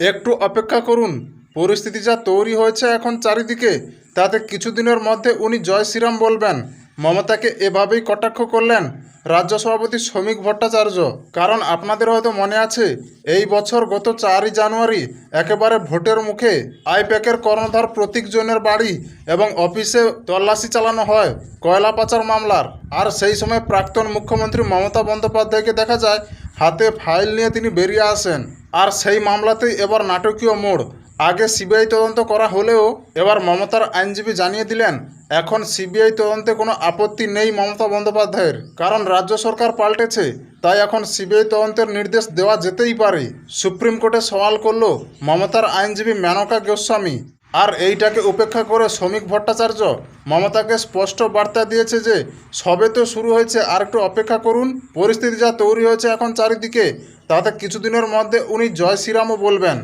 একটু অপেক্ষা করুন। পরিস্থিতি যা তৈরি হয়েছে এখন চারিদিকে, তাতে কিছুদিনের মধ্যে উনি জয় শ্রীরাম বলবেন। মমতাকে এভাবেই কটাক্ষ করলেন রাজ্য সভাপতি শ্রমিক ভট্টাচার্য। কারণ আপনাদের হয়তো মনে আছে, এই বছর গত 4ই জানুয়ারি একেবারে ভোটের মুখে আইপ্যাকের কর্ণধার প্রতীক জৈনের বাড়ি এবং অফিসে তল্লাশি চালানো হয় কয়লা পাচার মামলার। আর সেই সময় প্রাক্তন মুখ্যমন্ত্রী মমতা বন্দ্যোপাধ্যায়কে দেখা যায় হাতে ফাইল নিয়ে তিনি বেরিয়ে আসেন। আর সেই মামলাতেই এবার নাটকীয় মোড়। আগে সিবিআই তদন্ত করা হলেও এবার মমতার আইনজীবী জানিয়ে দিলেন এখন সিবিআই তদন্তে কোনো আপত্তি নেই মমতা বন্দ্যোপাধ্যায়ের। কারণ রাজ্য সরকার পাল্টেছে, তাই এখন সিবিআই তদন্তের নির্দেশ দেওয়া যেতেই পারে। সুপ্রিম কোর্টে সওয়াল করল মমতার আইনজীবী মেনকা গোস্বামী। আর এইটাকে উপেক্ষা করে শ্রমিক ভট্টাচার্য মমতাকে স্পষ্ট বার্তা দিয়েছে যে সবে তো শুরু হয়েছে, আর একটু অপেক্ষা করুন। পরিস্থিতি যা তৈরি হয়েছে এখন চারিদিকে, তাতে কিছুদিনের মধ্যে উনি জয় শ্রীরামও বলবেন।